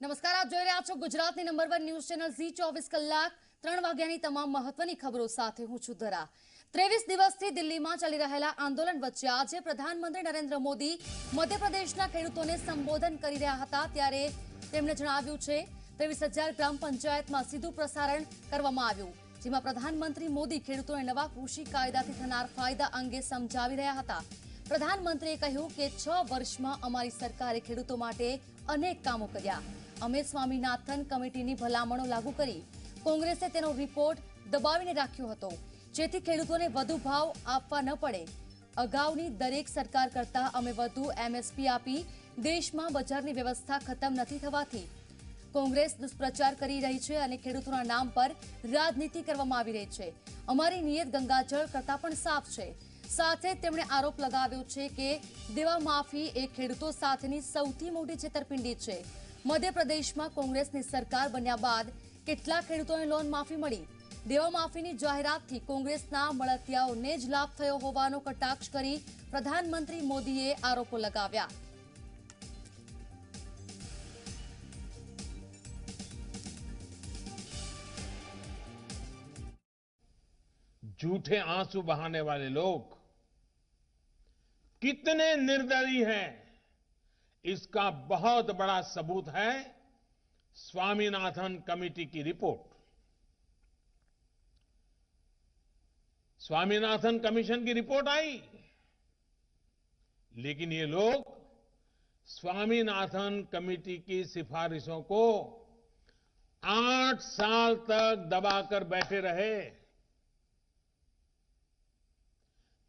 નમસ્કાર, આપ જોઈ રહ્યા છો ગુજરાતની નંબર 1 ન્યૂઝ ચેનલ ઝી 24 કલાક 3 વાગ્યાની તમામ મહત્વની ખબરો સાથે હું છું ધરા। 23 દિવસથી દિલ્હીમાં ચાલી રહેલા આંદોલન વચ્ચે આજે પ્રધાનમંત્રી નરેન્દ્ર મોદી મધ્યપ્રદેશના ખેડૂતોને સંબોધન કરી રહ્યા હતા ત્યારે તેમણે જણાવ્યું છે 23,000 ગ્રામ પંચાયતમાં સીધું પ્રસારણ કરવામાં આવ્યું, જેમાં પ્રધાનમંત્રી મોદી ખેડૂતોને નવા કૃષિ કાયદાથી થનાર ફાયદા અંગે સમજાવી રહ્યા હતા। પ્રધાનમંત્રીએ કહ્યું કે 6 વર્ષમાં અમારી સરકારે ખેડૂતો માટે અનેક કામો કર્યા। અમે સ્વામીનાથન કમિટીની ભલામણો લાગુ કરી। કોંગ્રેસે તેનો રિપોર્ટ દબાવીને રાખ્યો હતો, જેથી ખેડૂતોને વધુ ભાવ આપવા ન પડે। અગાઉની દરેક સરકાર કરતા અમે વધુ એમએસપી આપી। દેશમાં બજારની વ્યવસ્થા ખતમ નથી થવાથી કોંગ્રેસ દુષ્પ્રચાર કરી રહી છે અને ખેડૂતોના નામ પર રાજનીતિ કરવામાં આવી રહી છે। અમારી નિયત ગંગાજળ કરતા પણ સાફ છે। સાથે તેમણે આરોપ લગાવ્યો છે કે દેવા માફી એ ખેડૂતો સાથેની સૌથી મોટી છેતરપિંડી છે। મધ્યપ્રદેશમાં કોંગ્રેસની સરકાર બન્યા બાદ કેટલા ખેડૂતોને લોન માફી મળી? દેવા માફીની જાહેરાતથી કોંગ્રેસના મળતિયાઓને જ લાભ થયો હોવાનો કટાક્ષ કરી પ્રધાનમંત્રી મોદીએ આરોપો લગાવ્યા। झूठे आंसू बहाने वाले लोग कितने निर्दयी हैं, इसका बहुत बड़ा सबूत है स्वामीनाथन कमेटी की रिपोर्ट। स्वामीनाथन कमीशन की रिपोर्ट आई, लेकिन ये लोग स्वामीनाथन कमेटी की सिफारिशों को 8 साल तक दबाकर बैठे रहे।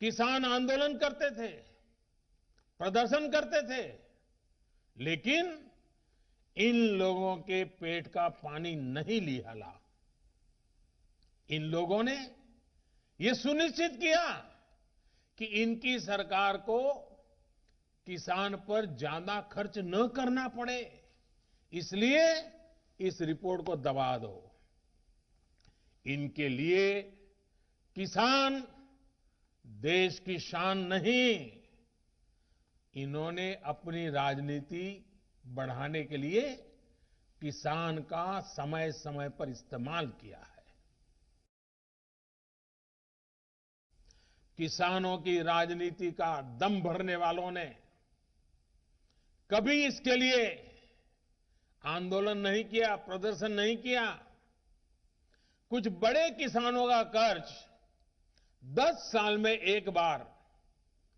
किसान आंदोलन करते थे, प्रदर्शन करते थे, लेकिन इन लोगों के पेट का पानी नहीं लिहाला। इन लोगों ने यह सुनिश्चित किया कि इनकी सरकार को किसान पर ज्यादा खर्च न करना पड़े, इसलिए इस रिपोर्ट को दबा दो। इनके लिए किसान देश की शान नहीं, इन्होंने अपनी राजनीति बढ़ाने के लिए किसान का समय समय पर इस्तेमाल किया है। किसानों की राजनीति का दम भरने वालों ने कभी इसके लिए आंदोलन नहीं किया, प्रदर्शन नहीं किया। कुछ बड़े किसानों का कर्ज 10 साल में एक बार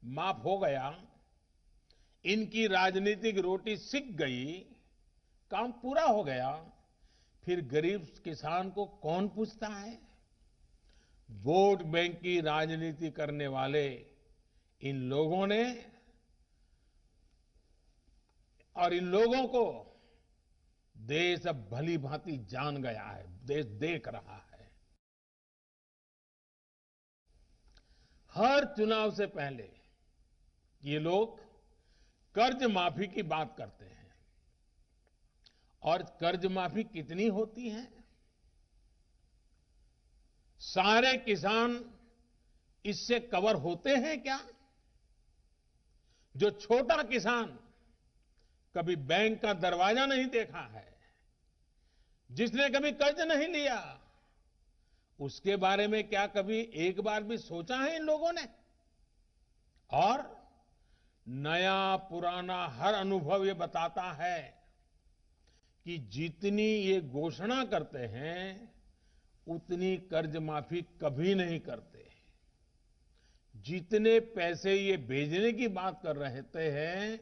माफ हो गया, इनकी राजनीतिक रोटी सिक गई, काम पूरा हो गया, फिर गरीब किसान को कौन पूछता है? वोट बैंक की राजनीति करने वाले इन लोगों ने और इन लोगों को देश अब भली भांति जान गया है, देश देख रहा है। हर चुनाव से पहले ये लोग कर्ज माफी की बात करते हैं, और कर्ज माफी कितनी होती है? सारे किसान इससे कवर होते हैं क्या? जो छोटा किसान कभी बैंक का दरवाजा नहीं देखा है, जिसने कभी कर्ज नहीं लिया, उसके बारे में क्या कभी एक बार भी सोचा है इन लोगों ने? और नया पुराना हर अनुभव ये बताता है कि जितनी ये घोषणा करते हैं उतनी कर्ज माफी कभी नहीं करते। जितने पैसे ये भेजने की बात कर रहे हैं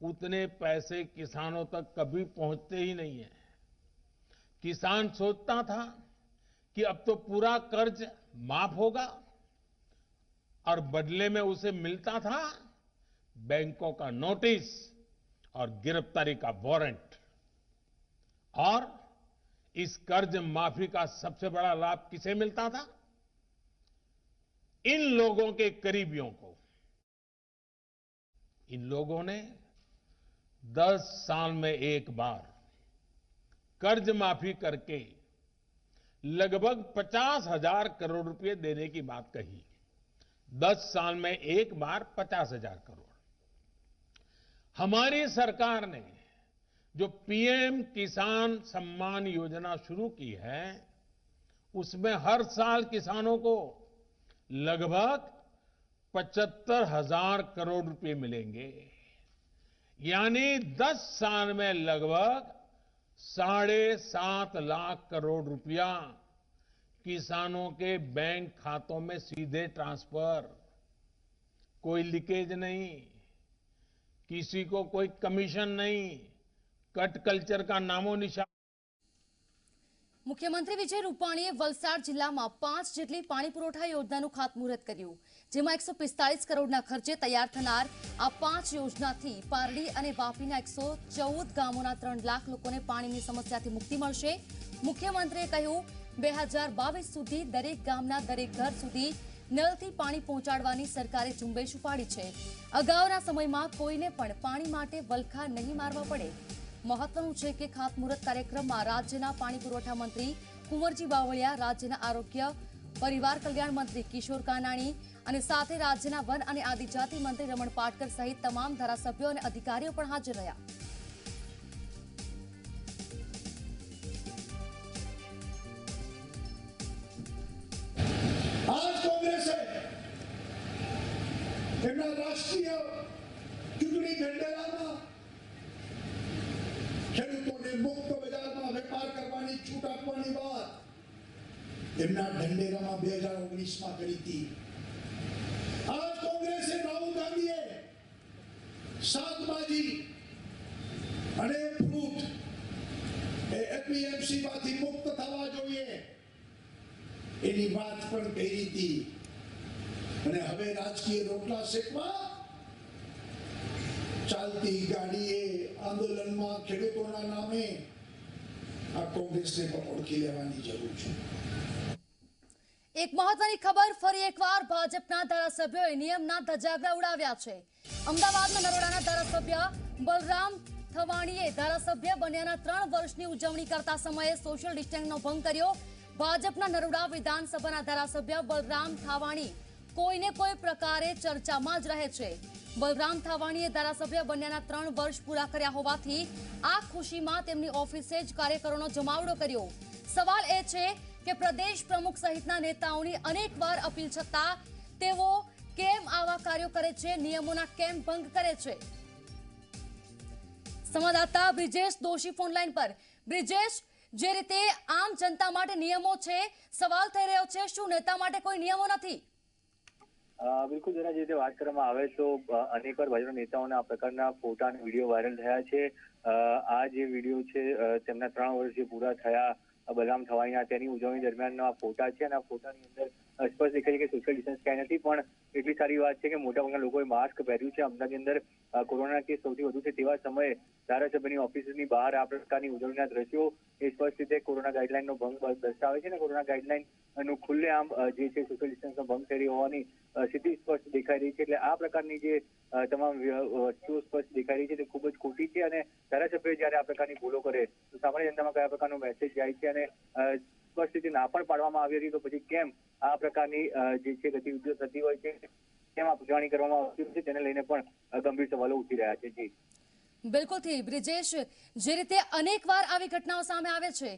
उतने पैसे किसानों तक कभी पहुंचते ही नहीं है। किसान सोचता था कि अब तो पूरा कर्ज माफ होगा, और बदले में उसे मिलता था बैंकों का नोटिस और गिरफ्तारी का वारंट। और इस कर्ज माफी का सबसे बड़ा लाभ किसे मिलता था? इन लोगों के करीबियों को। इन लोगों ने 10 साल में एक बार कर्ज माफी करके लगभग 50,000 करोड़ रुपए देने की बात कही। 10 साल में एक बार 50,000 करोड़। हमारी सरकार ने जो पीएम किसान सम्मान योजना शुरू की है, उसमें हर साल किसानों को लगभग 75,000 करोड़ रुपए मिलेंगे। यानी 10 साल में लगभग 7.5 लाख करोड़ रुपया किसानों के बैंक खातों में सीधे ट्रांसफर, कोई लीकेज नहीं, किसी को कोई कमीशन नहीं, कट कल्चर का नामो निशान। મુખ્યમંત્રી વિજય રૂપાણીએ વલસાડ જિલ્લામાં 5 જેટલી પાણી પુરવઠા યોજનાનું ખાતમુહૂર્ત કર્યું, જેમાં 145 કરોડના ખર્ચે તૈયાર થનાર આ 5 યોજનાથી પારડી અને વાપીના 114 ગામોના 3 લાખ લોકોને પાણીની સમસ્યાથી મુક્તિ મળશે। મુખ્યમંત્રીએ કહ્યું, 2022 સુધી દરેક ગામના દરેક ઘર સુધી નળથી પાણી પહોંચાડવાની સરકારે ઝુંબેશ ઉપાડી છે। અગાઉના સમયમાં કોઈને પણ પાણી માટે વલખા નહીં મારવા પડે। મહત્વનું છે કે ખાતમુહૂર્ત કાર્યક્રમમાં રાજ્યના પાણી પુરવઠા મંત્રી કુંવરજી બાવળિયા, રાજ્યના આરોગ્ય પરિવાર કલ્યાણ મંત્રી કિશોર કાનાણી અને સાથે રાજ્યના વન અને આદિજાતિ મંત્રી રમણ પાટકર સહિત તમામ ધારાસભ્યો અને અધિકારીઓ પણ હાજર રહ્યા। आज कांग्रेस राष्ट्रीय चूंटणी ढंढेरामां ખેડૂતોને મુક્ત બજારમાં વેપાર કરવાની છૂટ આપવાની વાત એમના ઢંઢેરામાં 2019માં કરી હતી। આજ કોંગ્રેસે રાહુલ ગાંધીએ શાકભાજી અને ફ્રૂટ એપીએમસી માંથી મુક્ત થવા જોઈએ એની વાત પણ કરી હતી અને હવે રાજકીય રોટલા શેકવા ચાલતી ગાડીએ આંદોલનમાં ખેડૂતોના નામે આ કોંગ્રેસને પણ ઓળખી લેવાની જરૂર છે। એક મહત્વની ખબર ફરી એકવાર ભાજપના ધારાસભ્યોએ નિયમના ધજાગરા ઉડાવ્યા છે। અમદાવાદના નરોડાના ધારાસભ્ય બલરામ થવાણીએ ધારાસભ્ય બન્યાના 3 વર્ષની ઉજવણી કરતા સમયે સોશિયલ ડિસ્ટન્સનો ભંગ કર્યો। ભાજપના નરોડા વિધાનસભાના ધારાસભ્ય બલરામ થાવાણી કોઈને કોઈ પ્રકારે ચર્ચામાં જ રહે છે। બલરામ થાવાણીએ ધારાસભ્ય બન્યાના 3 વર્ષ પૂરા કર્યા હોવાથી આ ખુશીમાં તેમની ઓફિસે જ કાર્યકરોનો જમાવડો કર્યો। સવાલ એ છે કે પ્રદેશ પ્રમુખ સહિતના નેતાઓની અનેકવાર અપીલ છતાં તેઓ કેમ આવા કાર્યો કરે છે, નિયમોના કેમ ભંગ કરે છે? સંવાદદાતા બ્રિજેશ દોશી ફોનલાઈન પર। બ્રિજેશ, જે રીતે આમ જનતા માટે નિયમો છે, સવાલ થઈ રહ્યો છે, શું નેતા માટે કોઈ નિયમો નથી? બિલકુલ, જેના જે રીતે વાત કરવામાં આવે તો અનેકવાર ભાજપના નેતાઓના આ પ્રકારના ફોટા અને વિડીયો વાયરલ થયા છે। આ જે વિડીયો છે તેમના 3 વર્ષ જે પૂરા થયા બલરામ થવાણીના તેની ઉજવણી દરમિયાનનો આ ફોટા છે અને આ ફોટાની અંદર સ્પષ્ટ દેખાય છે કે સોશિયલ ડિસ્ટન્સ ક્યાંય નથી, પણ એટલી સારી વાત છે કે મોટાભાગના લોકોએ માસ્ક પહેર્યું છે। અમદાવાદની અંદર કોરોના કેસ સૌથી વધુ છે તેવા સમયે ધારાસભ્યની ઓફિસની બહાર આ પ્રકારની ઉજવણીના દ્રશ્યો એ સ્પષ્ટ રીતે કોરોના ગાઈડલાઈનનો ભંગ દર્શાવે છે અને કોરોના ગાઈડલાઈનનું ખુલ્લેઆમ જે છે સોશિયલ ડિસ્ટન્સનો ભંગ થઈ રહ્યો હોવાની સ્થિતિ સ્પષ્ટ દેખાઈ રહી છે। એટલે આ પ્રકારની જે તમામ વસ્તુઓ સ્પષ્ટ દેખાઈ રહી છે તે ખૂબ જ ખોટી છે અને ધારાસભ્ય જ્યારે આ પ્રકારની ભૂલો કરે તો સામાન્ય જનતામાં કયા પ્રકારનો મેસેજ જાય છે અને સ્પષ્ટ રીતે ના પણ પાડવામાં આવી રહી તો પછી કેમ આ પ્રકારની જે છે ગતિવિધિઓ થતી હોય છે, કેમ આ ઉજવણી કરવામાં આવતી હોય છે, તેને લઈને પણ ગંભીર સવાલો ઉઠી રહ્યા છે। જી બિલકુલથી બ્રિજેશ, જે રીતે અનેકવાર આવી ઘટનાઓ સામે આવે છે,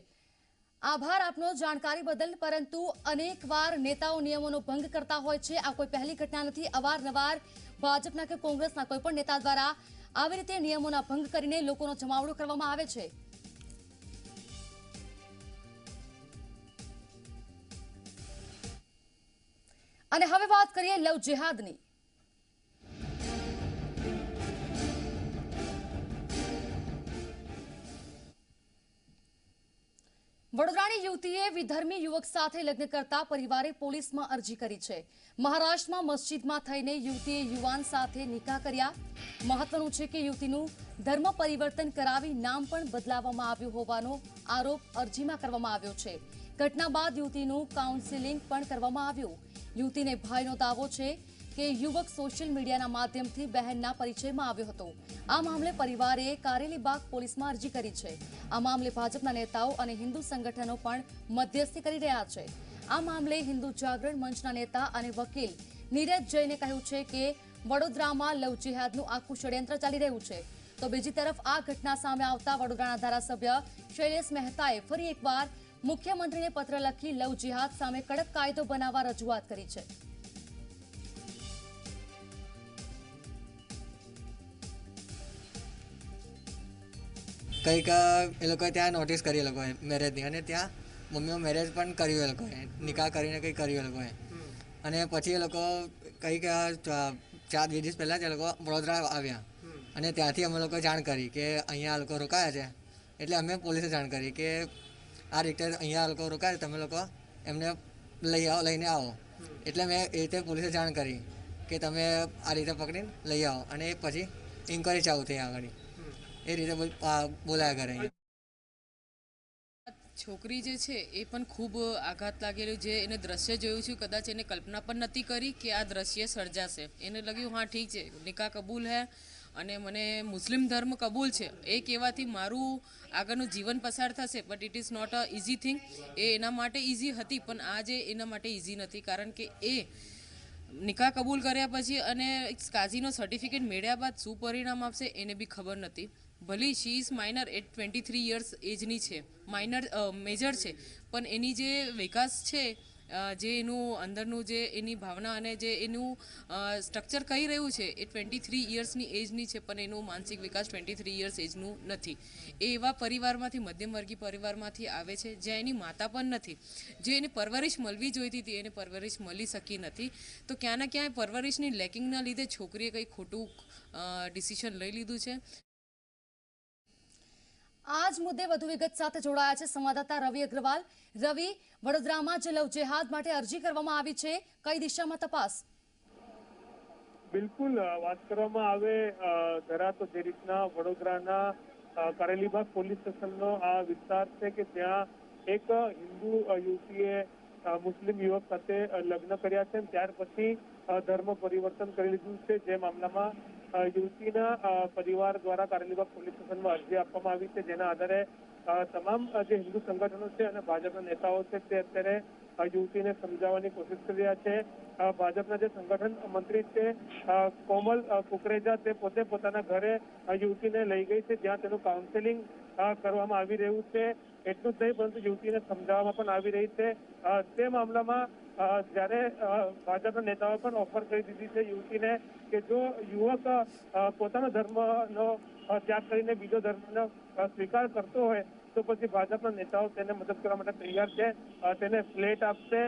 આભાર આપનો જાણકારી બદલ, પરંતુ અનેકવાર નેતાઓ નિયમોનો ભંગ કરતા હોય છે। આ કોઈ પહેલી ઘટના નથી। અવારનવાર ભાજપના કે કોંગ્રેસના કોઈ પણ નેતા દ્વારા આવી રીતે નિયમોના ભંગ કરીને લોકોનો જમાવડો કરવામાં આવે છે। અને હવે વાત કરીએ લવ જેહાદની। વડોદરાની યુવતીએ વિધર્મી યુવક સાથે લગ્ન કરતા પરિવારે પોલીસમાં અરજી કરી છે। મહારાષ્ટ્રમાં મસ્જિદમાં થઈને યુવતીએ યુવાન સાથે નિકાહ કર્યા। મહત્વનું છે કે યુવતીનું ધર્મ પરિવર્તન કરાવી નામ પણ બદલાવવામાં આવ્યું હોવાનો આરોપ અરજીમાં કરવામાં આવ્યો છે। ઘટના બાદ યુવતીનું કાઉન્સેલિંગ પણ કરવામાં આવ્યું। યુવતીને ભયનો દાવો છે કે યુવક સોશિયલ મીડિયાના માધ્યમથી બહેનના પરિચયમાં આવ્યો હતો। આ મામલે પરિવારે કારેલીબાગ પોલીસમાં અરજી કરી છે। આ મામલે ભાજપના નેતાઓ અને હિન્દુ સંગઠનો પણ મધ્યસ્થી કરી રહ્યા છે। આ મામલે હિન્દુ જાગરણ મંચના નેતા અને વકીલ નીરજ જૈને કહ્યું છે કે વડોદરામાં લવ જેહાદનું આખું ષડયંત્ર ચાલી રહ્યું છે। તો બીજી તરફ આ ઘટના સામે આવતા વડોદરાના ધારાસભ્ય શૈલેષ મહેતાએ ફરી એકવાર મુખ્યમંત્રીને પત્ર લખી લવ જિહાદ સામે કડક કાયદો બનાવવા રજૂઆત કરી છે. કંઈક એ લોકોએ ત્યાં નોટિસ કરી એ લોકોએ મેરેજની, અને ત્યાં મમ્મીઓ મેરેજ પણ કર્યું એ લોકોએ, નિકાહ કરીને કંઈક કર્યું એ લોકોએ. અને પછી એ લોકો કંઈક 4 દિવસ પહેલાં જ એ લોકો વડોદરા આવ્યા અને ત્યાંથી અમે લોકો જાણ કરી કે અહીંયા આ લોકો રોકાયા છે. એટલે અમે પોલીસે જાણ કરી કે આ રીતે અહીંયા આ લોકો રોકાયા, તમે લોકો એમને લઈને આવો. એટલે મેં એ રીતે પોલીસે જાણ કરી કે તમે આ રીતે પકડીને લઈ આવો, અને પછી ઇન્કવાયરી ચાલુ થઈ આગળ. એ રીતે બોલાયા કરે. છોકરી જે છે એ પણ ખૂબ આઘાત લાગેલું, જે એને દ્રશ્ય જોયું છે કદાચ એને કલ્પના પણ નથી કરી કે આ દ્રશ્ય સર્જાશે. એને લાગ્યું હા ઠીક છે, નિકાહ કબૂલ હે અને મને મુસ્લિમ ધર્મ કબૂલ છે, એ કહેવાથી મારું આગળનું જીવન પસાર થશે. But it is not a easy thing. એ એના માટે ઇઝી હતી પણ આ જે એના માટે ઇઝી નથી, કારણ કે એ નિકાહ કબૂલ કર્યા પછી અને કાઝીનો સર્ટિફિકેટ મેળવ્યા બાદ શું પરિણામ આપશે એને બી ખબર નથી. ભલે શી ઇઝ માઇનર, 23 યર્સ એજની છે, મેજર છે, પણ એની જે વિકાસ છે, જે એનું અંદરનું જે એની ભાવના અને જે એનું સ્ટ્રક્ચર કહી રહ્યું છે એ 23 યર્સની એજની છે, પણ એનું માનસિક વિકાસ 23 યર્સ એજનું નથી. એ એવા પરિવારમાંથી, મધ્યમવર્ગીય પરિવારમાંથી આવે છે જ્યાં એની માતા પણ નથી. જે એને પરવરિશ મળવી જોઈતી હતી એને પરવરિશ મળી શકી નથી. તો ક્યાં ને ક્યાંય પરવરિશની લેકિંગના લીધે છોકરીએ કંઈ ખોટું ડિસિઝન લઈ લીધું છે. આ જ મુદ્દે વધુ વિગત સાથે જોડાયા છે સંવાદદાતા રવિ અગ્રવાલ. રવિ, વડોદરામાં જે લવ જેહાદ માટે અરજી કરવામાં આવી છે, કઈ દિશામાં તપાસ? બિલકુલ, વાત કરવામાં આવે ધરા તો જે રીતના વડોદરાના કારેલીબાગ પોલીસ સ્ટેશનનો આ વિસ્તાર છે કે ત્યાં એક હિન્દુ યુવતીએ મુસ્લિમ યુવક સાથે લગ્ન કર્યા છે, ત્યાર પછી ધર્મ પરિવર્તન કરી લીધું છે. જે મામલામાં યુવતીના પરિવાર દ્વારા કારેલીબાગ પોલીસ સ્ટેશનમાં અરજી આપવામાં આવી છે, જેના આધારે તમામ જે હિન્દુ સંગઠનો છે અને ભાજપના નેતાઓ છે તે અત્યારે યુવતીને સમજાવવાની કોશિશ કરી રહ્યા છે. ભાજપના જે સંગઠન મંત્રી છે કોમલ કુકરેજા, તે પોતે પોતાના ઘરે યુવતીને લઈ ગઈ છે, જ્યાં તેનું કાઉન્સેલિંગ કરવામાં આવી રહ્યું છે. એટલું જ નહીં પરંતુ યુવતીને સમજાવવામાં પણ આવી રહી છે. તે મામલામાં જ્યારે ભાજપના નેતાઓએ પણ ઓફર કરી દીધી છે યુવતીને કે જો યુવક પોતાનો ધર્મનો ત્યાગ કરીને બીજો ધર્મનો સ્વીકાર કરતો હોય તો પછી ભાજપના નેતાઓ તેને મદદ કરવા માટે તૈયાર છે. તેને ફ્લેટ આપશે,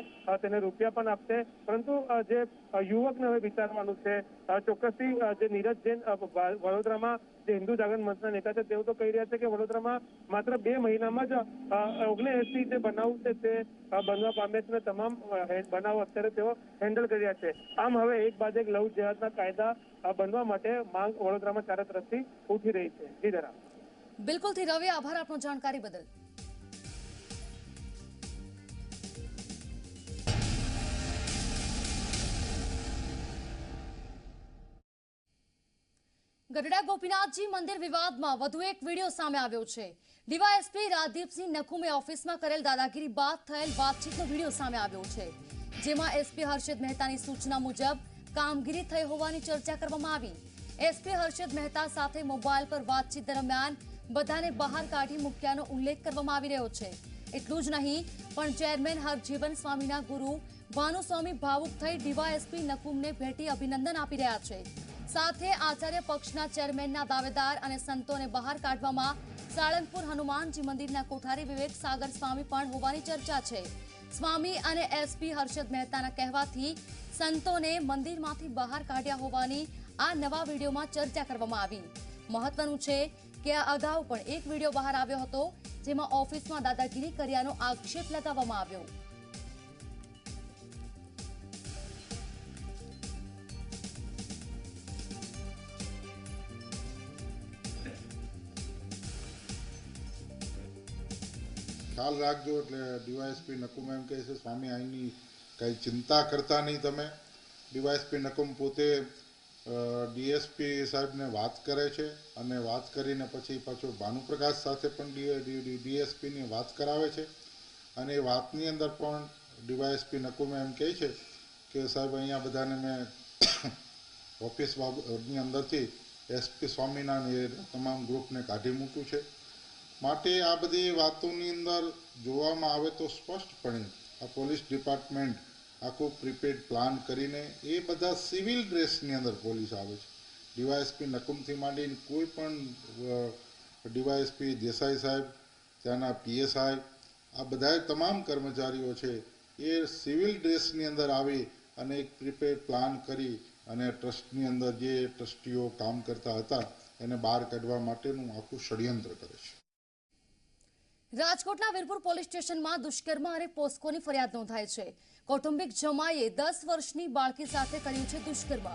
તેને રૂપિયા પણ આપશે. પરંતુ જે યુવકને હવે વિચારવાનું છે. ચોક્કસથી જે નીરજ જૈન વડોદરામાં જે હિન્દુ જાગરણ મંચના નેતા છે તેઓ તો કહી રહ્યા છે કે વડોદરામાં માત્ર 2 મહિનામાં જ 79 જે બનાવ છે તે બનવા પામે છે, તમામ બનાવો અત્યારે તેઓ હેન્ડલ કરી રહ્યા છે. આમ હવે એક બાદ એક લવ જેહાદના કાયદા બનવા માટે માંગ વડોદરામાં ચારે તરફથી ઉઠી રહી છે. જી ધરા. બિલકુલથી રવિ, આભાર આપનો જાણકારી બદલ. ગઢડા ગોપીનાથજી મંદિર વિવાદમાં વધુ એક વિડીયો સામે આવ્યો છે. ડીવાયએસપી રાજદીપસિંહ નકુમે ઓફિસમાં કરેલ દાદાગીરી બાદ થયેલ વાતચીતનો વિડીયો સામે આવ્યો છે, જેમાં એસપી હર્ષદ મહેતાની સૂચના મુજબ કામગીરી થઈ હોવાની ચર્ચા કરવામાં આવી. એસપી હર્ષદ મહેતા સાથે મોબાઈલ પર વાતચીત દરમિયાન બધાને બહાર કાઢી મૂક્યાનો ઉલ્લેખ કરવામાં આવી રહ્યો છે. એટલું જ નહીં પણ ચેરમેન હરજીવન સ્વામીના ગુરુ ભાનુસ્વામી ભાવુક થઈ ડીવાયએસપી નકુમને ભેટી અભિનંદન આપી રહ્યા છે. સાથે આચાર્ય પક્ષના ચેરમેનના દાવેદાર અને સંતોને બહાર કાઢવામાં સાળંગપુર હનુમાનજી મંદિરના કોઠારી વિવેક સાગર સ્વામી પણ હોવાની ચર્ચા છે. સ્વામી અને એસપી હર્ષદ મહેતાના કહેવાથી સંતોને મંદિરમાંથી બહાર કાઢ્યા હોવાની આ નવા વિડીયોમાં ચર્ચા કરવામાં આવી. મહત્વનું છે કે આ અગાઉ પણ એક વિડીયો બહાર આવ્યો હતો, જેમાં ઓફિસમાં દાદાગીરી કર્યાનો આક્ષેપ લગાવવામાં આવ્યો. ખ્યાલ રાખજો. એટલે ડીવાયએસપી નકુમ એમ કહે છે સ્વામી અહીંની કંઈ ચિંતા કરતા નહીં તમે. ડીવાયએસપી નકુમ પોતે ડીએસપી સાહેબને વાત કરે છે અને વાત કરીને પછી પાછો ભાનુપ્રકાશ સાથે પણ ડીએસપીની વાત કરાવે છે. અને એ વાતની અંદર પણ ડીવાયએસપી નકુમે એમ કહે છે કે સાહેબ અહીંયા બધાને મેં ઓફિસની અંદરથી એસપી સ્વામિનારાયણ એ તમામ ગ્રુપને કાઢી મૂક્યું છે. માટે આ બધી વાતોની અંદર જોવામાં આવે તો સ્પષ્ટપણે આ પોલીસ ડિપાર્ટમેન્ટ આખું પ્રીપેડ પ્લાન કરીને એ બધા સિવિલ ડ્રેસની અંદર પોલીસ આવે છે. ડીવાયએસપી નકુમથી માંડીને કોઈ પણ ડીવાયએસપી દેસાઈ સાહેબ, ત્યાંના પીએસઆઈ, આ બધા તમામ કર્મચારીઓ છે એ સિવિલ ડ્રેસની અંદર આવી અને એક પ્રીપેડ પ્લાન કરી અને ટ્રસ્ટની અંદર જે ટ્રસ્ટીઓ કામ કરતા હતા એને બહાર કાઢવા માટેનું આખું ષડયંત્ર કરે છે. રાજકોટના વીરપુર પોલીસ સ્ટેશનમાં દુષ્કર્મ અને પોસ્કોની ફરિયાદ નોંધાઈ છે. કૌટુંબિક જમાઈએ 10 વર્ષની બાળકી સાથે કર્યું છે દુષ્કર્મ.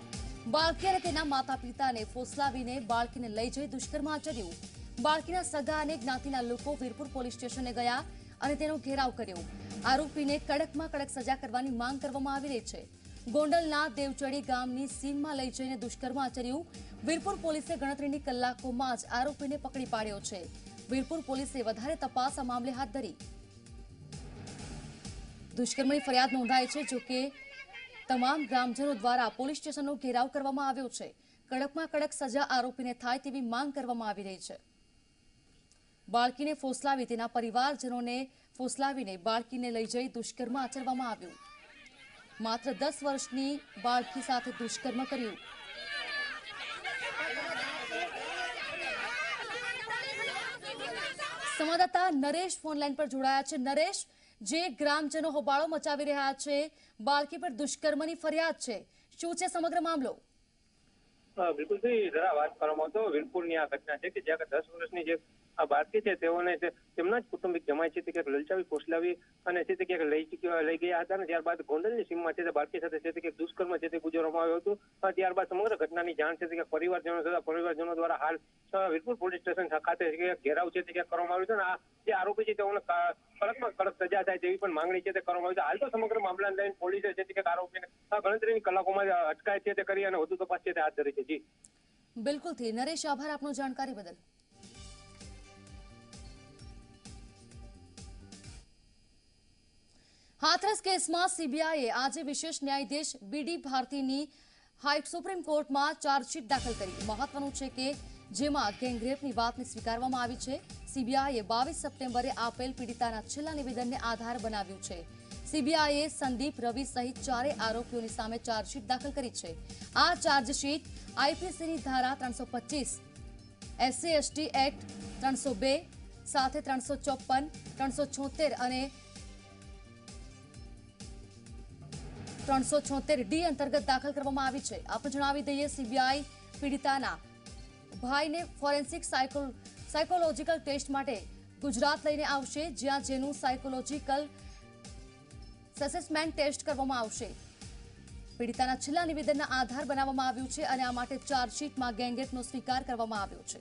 બાળકી અને તેના માતા પિતાને ફોસલાવીને બાળકીને લઈ જઈ દુષ્કર્મ આચર્યું. બાળકીના સગા અને જ્ઞાતિના લોકો વીરપુર પોલીસ સ્ટેશને ગયા અને તેનો ઘેરાવ કર્યો. આરોપીને કડકમાં કડક સજા કરવાની માંગ કરવામાં આવી રહી છે. ગોંડલના દેવચડી ગામની સીમમાં લઈ જઈને દુષ્કર્મ આચર્યું. વીરપુર પોલીસે ગણતરીની કલાકોમાં જ આરોપીને પકડી પાડ્યો છે. વીરપુર પોલીસે વધારે તપાસ આ મામલે હાથ ધરી. દુષ્કર્મની ફરિયાદ નોંધાઈ છે. જોકે તમામ ગ્રામજનો દ્વારા પોલીસ સ્ટેશનનો ઘેરાવ કરવામાં આવ્યો છે. કડકમાં કડક સજા આરોપીને થાય તેવી માંગ કરવામાં આવી રહી છે. બાળકીને ફોસલાવી તેના પરિવારજનોને ફોસલાવીને બાળકીને લઈ જઈ દુષ્કર્મ આચરવામાં આવ્યું. માત્ર 10 વર્ષની બાળકી સાથે દુષ્કર્મ કર્યું. સંવાદદાતા નરેશ ફોનલાઈન પર જોડાયા છે. નરેશ, જે ગ્રામજનો હોબાળો મચાવી રહ્યા છે, બાળકી પર દુષ્કર્મની ફરિયાદ છે, શું છે સમગ્ર મામલો? બિલકુલ જરા વાત કરવામાં તો વીરપુરની આ ઘટના છે કે જ્યાં 10 વર્ષની જે આ બાળકી છે તેઓને તેમના જ કુટુંબિક જમાઈ છે તે ક્યાંક લલચાવી ફોસલાવી અને છે તે ક્યાંક લઈ ગયા હતા અને ત્યારબાદ ગોંડલની સીમમાં છે તે બાળકી સાથે છે તે ક્યાંક દુષ્કર્મ છે તે ગુજારવામાં આવ્યું હતું. ત્યારબાદ સમગ્ર ઘટનાની જાણ છે તે ક્યાંક પરિવારજનો દ્વારા હાલ વીરપુર પોલીસ સ્ટેશન ખાતે ઘેરાવ છે તે ક્યાંક કરવામાં આવ્યું છે અને આ જે આરોપી છે તેઓને કડકમાં કડક સજા થાય તેવી પણ માંગણી છે તે કરવામાં આવી છે. હાલ તો સમગ્ર મામલાને લઈને પોલીસે છે તે ક્યાંક આરોપીને ગણતરીની કલાકોમાં અટકાયત છે તે કરી અને વધુ તપાસ છે તે હાથ ધરી છે. જી બિલકુલ થી નરેશ, આભાર આપનો જાણકારી બદલ. હાથરસ કેસમાં સીબીઆઈએ આજે વિશેષ ન્યાયાધીશ બીડી ભારતીની સુપ્રીમ કોર્ટમાં ચાર્જશીટ દાખલ કરી. મહત્વનું છે કે જેમાં ગેંગરેપની વાતને સ્વીકારવામાં આવી છે. સીબીઆઈએ 22 સપ્ટેમ્બરે આપેલ પીડિતાના છેલ્લા નિવેદનને આધાર બનાવ્યું છે. સીબીઆઈએ સંદીપ, રવિ સહિત 4 આરોપીઓની સામે ચાર્જશીટ દાખલ કરી છે. આ ચાર્જશીટ આઈપીસીની ધારા 325, એસસી એસટી એક્ટ 302 સાથે 354, 376 અને 376D અંતર્ગત દાખલ કરવામાં આવી છે. આપણે જણાવી દઈએ, સીબીઆઈ પીડિતાના ભાઈને ફોરેન્સિક સાયકોલોજીકલ ટેસ્ટ માટે ગુજરાત લઈને આવશે, જ્યાં જેનું સાયકોલોજીકલ એસેસમેન્ટ ટેસ્ટ કરવામાં આવશે. પીડિતાના છેલ્લા નિવેદનના આધાર બનાવવામાં આવ્યું છે અને આ માટે ચાર્જશીટમાં ગેંગરેપનો સ્વીકાર કરવામાં આવ્યો છે.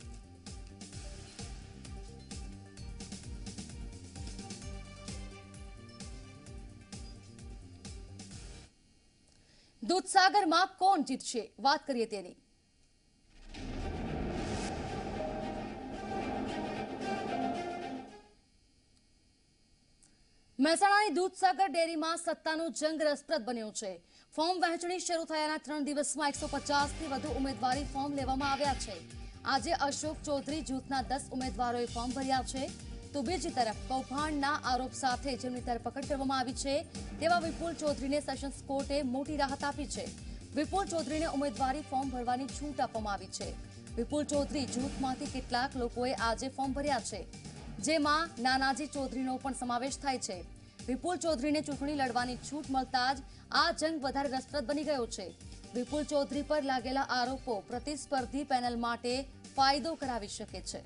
દૂધસાગરમાં કોણ જીતશે, વાત કરીએ તેની. મહેસાણાની દૂધસાગર ડેરીમાં સત્તાનો જંગ રસપ્રદ બન્યો છે. ફોર્મ વહેંચણી શરૂ થયાના 3 દિવસમાં 150થી વધુ ઉમેદવારી ફોર્મ લેવામાં આવ્યા છે. આજે અશોક ચૌધરી જૂથના 10 ઉમેદવારોએ ફોર્મ ભર્યા છે, તો બીજી તરફ કૌભાંડના આરોપ સાથે જેમની ધરપકડ કરવામાં આવી છે તેવા વિપુલ ચૌધરીને સેશન્સ કોર્ટે મોટી રાહત આપી છે. વિપુલ ચૌધરીને ઉમેદવારી ફોર્મ ભરવાની છૂટ આપવામાં આવી છે. વિપુલ ચૌધરી જૂથમાંથી કેટલાક લોકોએ આજે ફોર્મ ભર્યા છે, જેમાં નાનાજી ચૌધરીનો પણ સમાવેશ થાય છે. વિપુલ ચૌધરીને ચૂંટણી લડવાની છૂટ મળતા જ આ જંગ વધારે રસપ્રદ બની ગયો છે. વિપુલ ચૌધરી પર લાગેલા આરોપો પ્રતિસ્પર્ધી પેનલ માટે ફાયદો કરાવી શકે છે.